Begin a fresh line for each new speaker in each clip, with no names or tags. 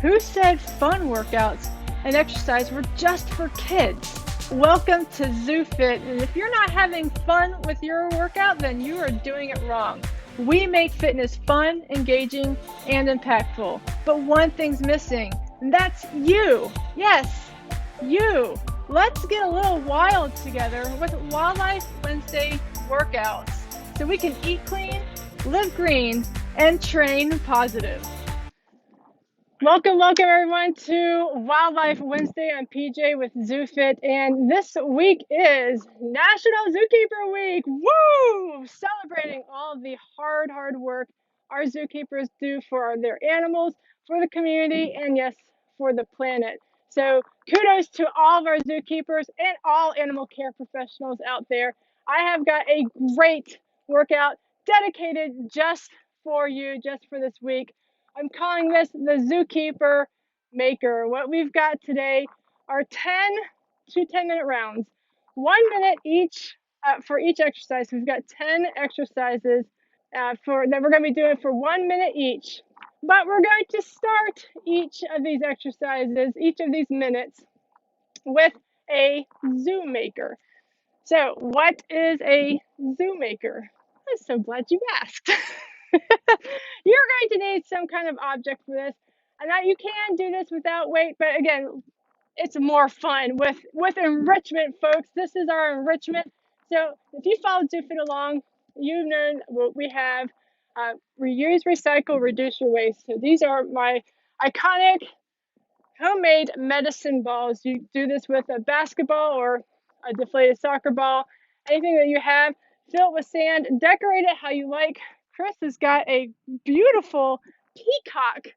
Who said fun workouts and exercise were just for kids? Welcome to ZooFit, and if you're not having fun with your workout, then you are doing it wrong. We make fitness fun, engaging, and impactful, but one thing's missing, and that's you. Yes, you. Let's get a little wild together with Wildlife Wednesday workouts so we can eat clean, live green, and train positive. Welcome everyone to Wildlife Wednesday. I'm PJ with ZooFit, and this week is National Zookeeper Week. Woo! Celebrating all the hard work our zookeepers do for their animals, for the community, and yes, for the planet. So kudos to all of our zookeepers and all animal care professionals out there. I have got a great workout dedicated just for you, just for this week. I'm calling this the Zookeeper Maker. What we've got today are 10 10-minute rounds, 1 minute each for each exercise. We've got 10 exercises that we're going to be doing for 1 minute each. But we're going to start each of these exercises, each of these minutes, with a Zoomaker. So, what is a Zoomaker? I'm so glad you asked. You're going to need some kind of object for this. And now you can do this without weight, but again, it's more fun with enrichment, folks. This is our enrichment. So if you follow ZooFit along, you know what we have. Reuse, recycle, reduce your waste. So these are my iconic homemade medicine balls. You do this with a basketball or a deflated soccer ball, anything that you have. Fill it with sand, decorate it how you like. Chris has got a beautiful peacock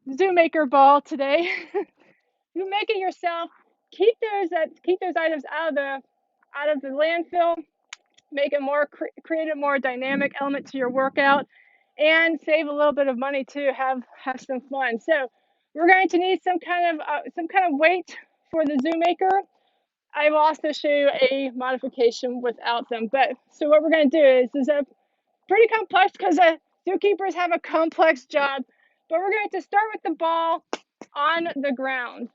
Zoomaker ball today. You make it yourself. Keep those items out of the landfill. Make it create a more dynamic element to your workout, and save a little bit of money too. Have some fun. So we're going to need some kind of weight for the Zoomaker. I will also show you a modification without them. But so what we're going to do is a pretty complex, because zookeepers have a complex job. But we're going to start with the ball on the ground,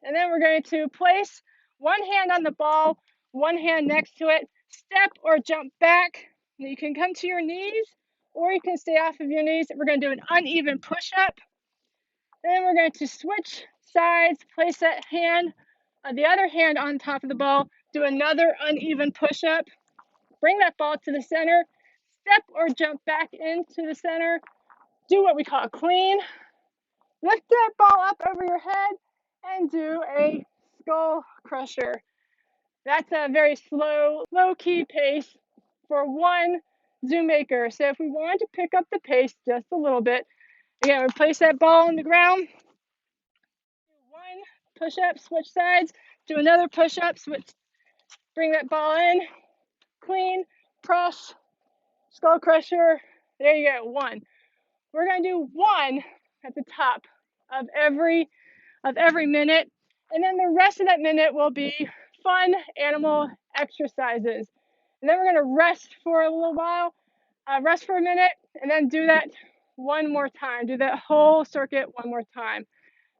and then we're going to place one hand on the ball, one hand next to it, step or jump back. You can come to your knees, or you can stay off of your knees. We're going to do an uneven push-up. Then we're going to switch sides, place that hand, the other hand on top of the ball, do another uneven push-up, bring that ball to the center, step or jump back into the center, do what we call a clean, lift that ball up over your head, and do a skull crusher. That's a very slow, low-key pace for one Zoomaker. So if we wanted to pick up the pace just a little bit, again, we place that ball on the ground, do one push-up, switch sides, do another push-up, switch, bring that ball in, clean, press, skull crusher. There you go, one. We're going to do one at the top of every minute, and then the rest of that minute will be fun animal exercises. And then we're going to rest for a little while, rest for a minute, and then do that one more time. Do that whole circuit one more time.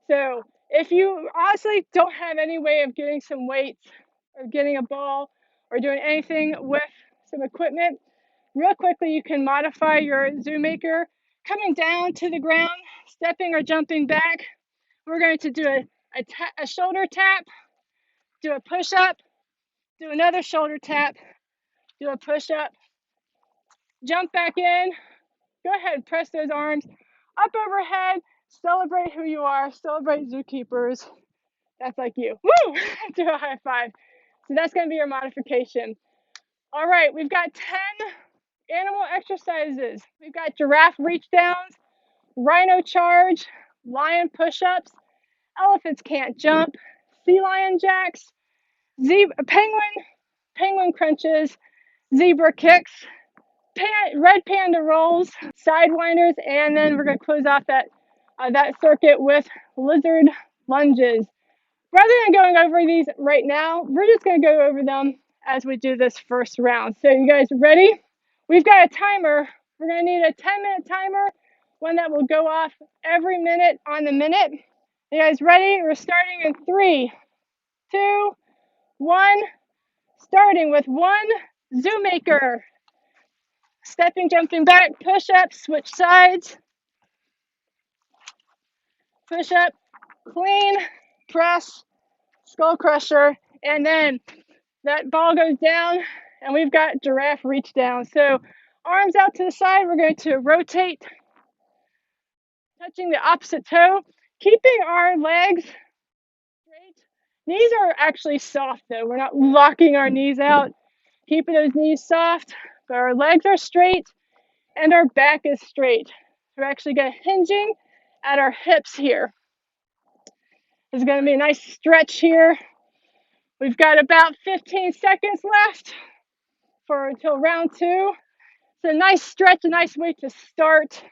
So if you honestly don't have any way of getting some weights or getting a ball or doing anything with some equipment, real quickly you can modify your Zoomaker, coming down to the ground, stepping or jumping back. We're going to do a shoulder tap, do a push-up, do another shoulder tap, do a push-up, jump back in, go ahead, press those arms up overhead, celebrate who you are, celebrate zookeepers. That's like you. Woo! Do a high five. So that's going to be your modification. All right, we've got 10 animal exercises. We've got Giraffe Reach-downs, Rhino Charge, lion push-ups, elephants can't jump, sea lion jacks, penguin crunches, zebra kicks, red panda rolls, sidewinders, and then we're going to close off that circuit with lizard lunges. Rather than going over these right now, we're just going to go over them as we do this first round. So you guys ready? We've got a timer. We're going to need a 10-minute timer one that will go off every minute on the minute. You guys ready? We're starting in 3, 2, 1. Starting with 1 Zoo-maker. Stepping, jumping back, push up, switch sides. Push up, clean, press, skull crusher, and then that ball goes down and we've got giraffe reach down. So arms out to the side, we're going to rotate, touching the opposite toe, keeping our legs straight. Knees are actually soft though. We're not locking our knees out, keeping those knees soft, but our legs are straight and our back is straight. We're actually going to hinging at our hips here. There's going to be a nice stretch here. We've got about 15 seconds left until round 2. It's a nice stretch, a nice way to start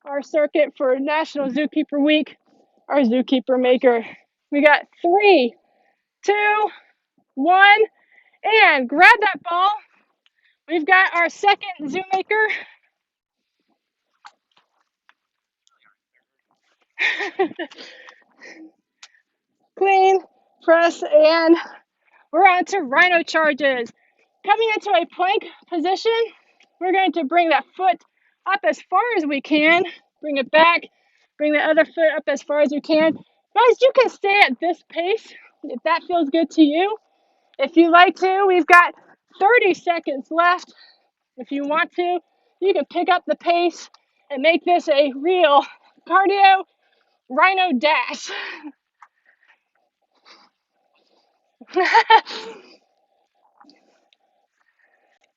our circuit for National Zookeeper Week, our Zookeeper Maker. We got 3, 2, 1, and grab that ball. We've got our second Zoo-maker. Clean, press, and we're on to Rhino Charges. Coming into a plank position, we're going to bring that foot up as far as we can, bring it back, bring the other foot up as far as you can. Guys, you can stay at this pace if that feels good to you. If you like to, we've got 30 seconds left. If you want to, you can pick up the pace and make this a real cardio rhino dash.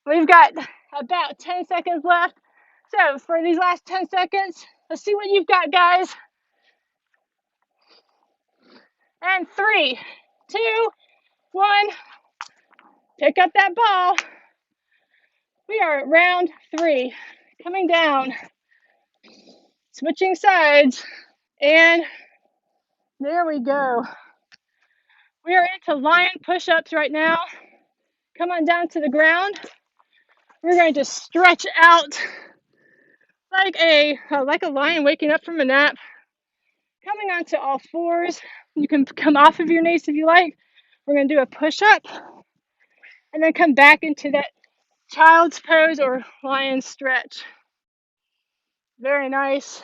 We've got about 10 seconds left. So for these last 10 seconds, let's see what you've got, guys. And 3, 2, 1. Pick up that ball. We are at round 3. Coming down. Switching sides. And there we go. We are into lion push-ups right now. Come on down to the ground. We're going to stretch out like a lion waking up from a nap. Coming onto all fours. You can come off of your knees if you like. We're going to do a push-up and then come back into that child's pose or lion stretch. Very nice.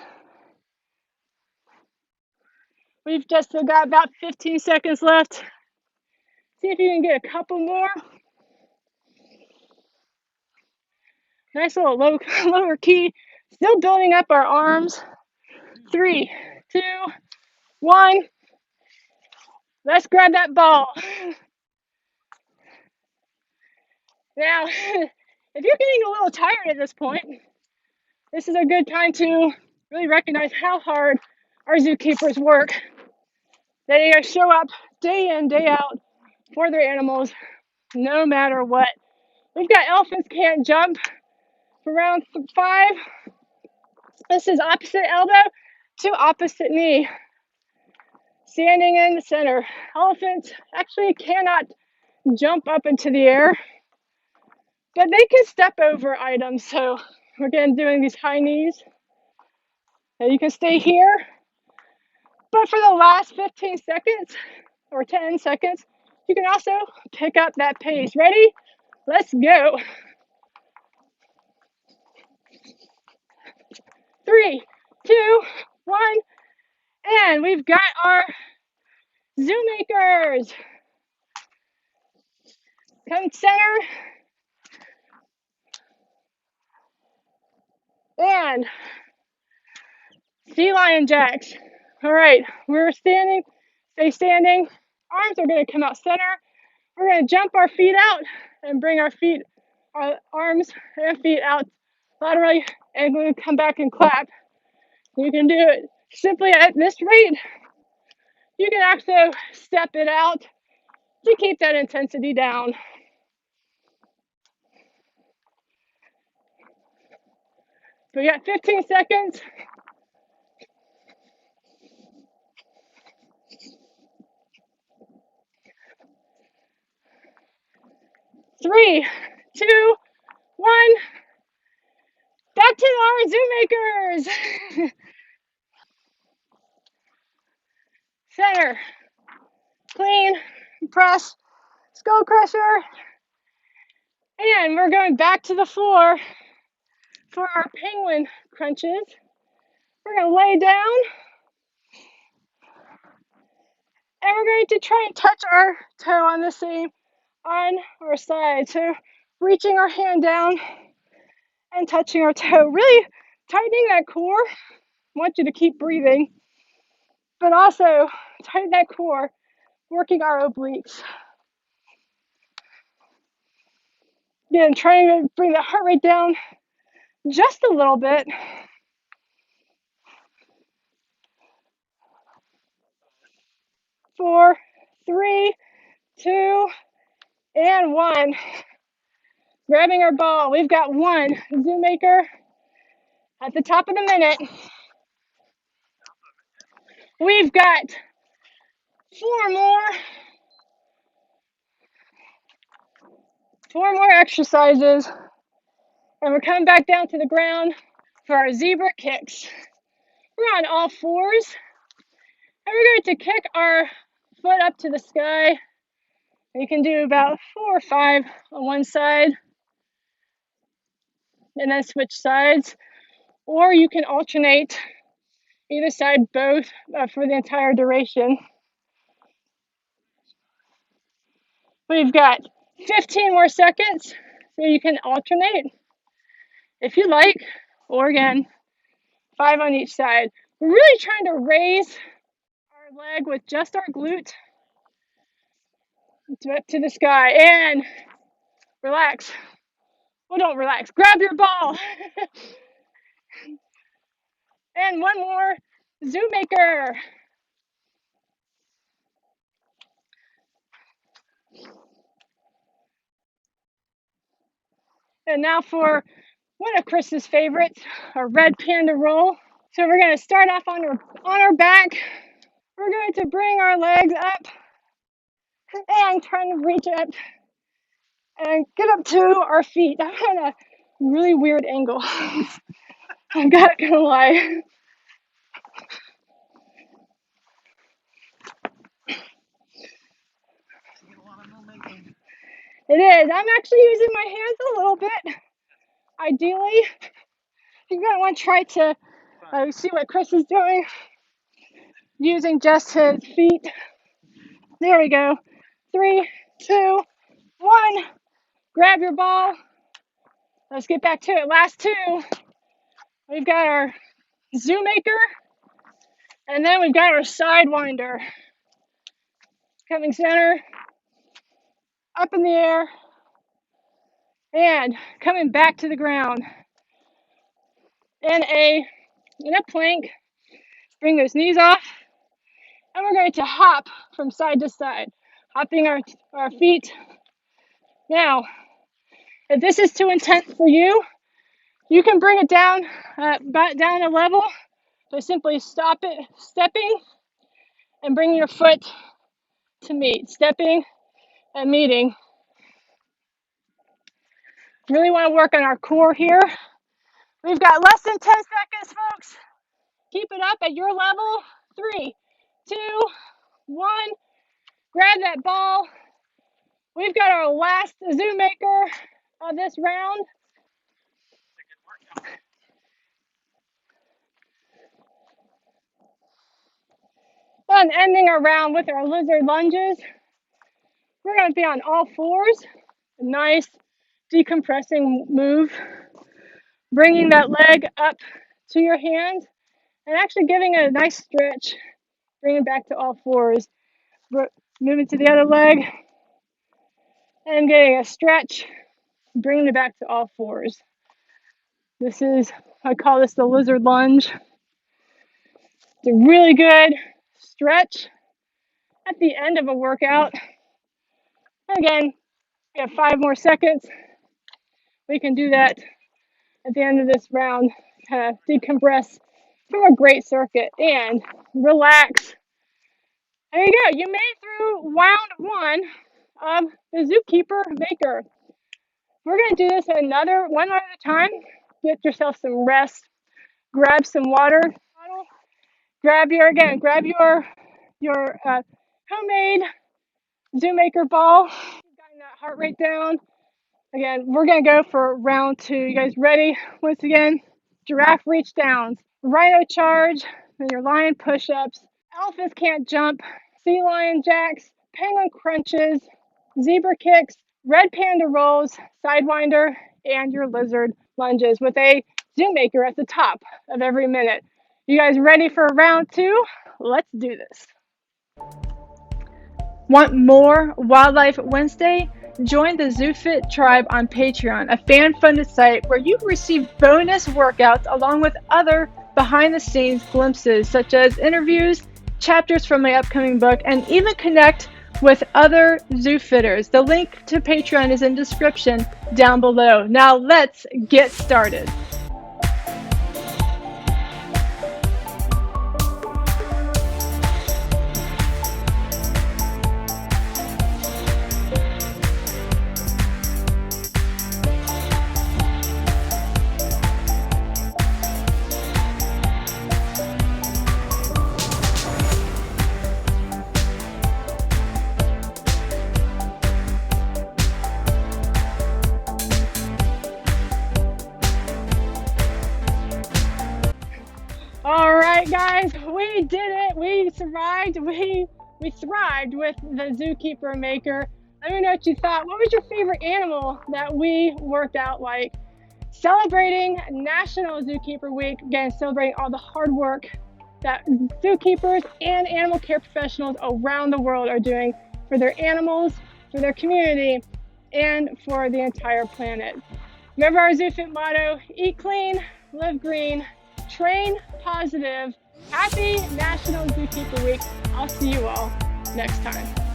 We've just got about 15 seconds left. See if you can get a couple more. Nice little lower key. Still building up our arms. 3, 2, 1. Let's grab that ball. Now, if you're getting a little tired at this point, this is a good time to really recognize how hard our zookeepers work. They show up day in, day out for their animals, no matter what. We've got elephants can't jump for round 5. This is opposite elbow to opposite knee. Standing in the center. Elephants actually cannot jump up into the air, but they can step over items. So we're again doing these high knees. Now you can stay here, but for the last 15 seconds or 10 seconds, you can also pick up that pace. Ready? Let's go. 3, 2, 1, and we've got our Zoo-makers. Come center. And sea lion jacks. All right, we're standing, stay standing. Arms are gonna come out center. We're gonna jump our feet out and bring our arms and feet out laterally, and we're gonna come back and clap. You can do it simply at this rate. You can also step it out to keep that intensity down. We got 15 seconds. 3, 2, 1. Back to Zoomakers. Center, clean, press, skull crusher, and we're going back to the floor for our penguin crunches. We're going to lay down, and we're going to try and touch our toe on the same, on our side. So reaching our hand down and touching our toe, really tightening that core. I want you to keep breathing, but also tighten that core, working our obliques. Again, trying to bring the heart rate down just a little bit. 4, 3, 2, and 1. Grabbing our ball. We've got 1 Zoo-maker at the top of the minute. We've got 4 more. 4 more exercises. And we're coming back down to the ground for our zebra kicks. We're on all fours. And we're going to kick our foot up to the sky. You can do about 4 or 5 on one side and then switch sides. Or you can alternate either side, both for the entire duration. We've got 15 more seconds, so you can alternate if you like, or again, 5 on each side. We're really trying to raise our leg with just our glute to the sky, and relax. Well, don't relax, grab your ball. And 1 more Zoo-maker. And now for one of Chris's favorites, our red Panda roll. So we're going to start off on our back. We're going to bring our legs up and trying to reach up and get up to our feet. I'm on a really weird angle. I'm not gonna lie. It is. I'm actually using my hands a little bit. Ideally, you're gonna want to try to see what Chris is doing, using just his feet. There we go. 3, 2, 1. Grab your ball. Let's get back to it. Last 2. We've got our Zoo-maker, and then we've got our Sidewinder. Coming center, up in the air, and coming back to the ground. In a plank. Bring those knees off, and we're going to hop from side to side, hopping our feet. Now, if this is too intense for you, you can bring it down, down a level by simply stepping, and bringing your foot to meet, stepping and meeting. Really want to work on our core here. We've got less than 10 seconds, folks. Keep it up at your level. 3, 2, 1. Grab that ball. We've got our last Zoo-maker of this round. And ending our round with our lizard lunges. We're going to be on all fours. A nice decompressing move. Bringing that leg up to your hand and actually giving it a nice stretch. Bring it back to all fours. Moving to the other leg and getting a stretch. Bringing it back to all fours. I call this the lizard lunge. It's a really good stretch at the end of a workout. Again, we have 5 more seconds. We can do that at the end of this round, kind of decompress from a great circuit and relax. There you go. You made it through round 1 of the Zookeeper Maker. We're going to do this one at a time. Get yourself some rest. grab some water bottle, grab your homemade Zoo-maker ball. You've gotten that heart rate down. Again, we're gonna go for round 2. You guys ready? Once again, Giraffe Reach-downs, Rhino Charge, then your lion push-ups, elephants can't jump, sea lion jacks, penguin crunches, zebra kicks, red panda rolls, Sidewinder, and your lizard lunges with a Zoo-maker at the top of every minute. You guys ready for round 2? Let's do this. Want more Wildlife Wednesday? Join the ZooFit tribe on Patreon, a fan-funded site where you receive bonus workouts along with other behind-the-scenes glimpses such as interviews, chapters from my upcoming book, and even connect with other ZooFitters. The link to Patreon is in the description down below. Now let's get started. All right, guys, we did it. We survived. We thrived with the Zookeeper Maker. Let me know what you thought. What was your favorite animal that we worked out like? Celebrating National Zookeeper Week. Again, celebrating all the hard work that zookeepers and animal care professionals around the world are doing for their animals, for their community, and for the entire planet. Remember our ZooFit motto: eat clean, live green, train positive. Happy National Zookeeper Week. I'll see you all next time.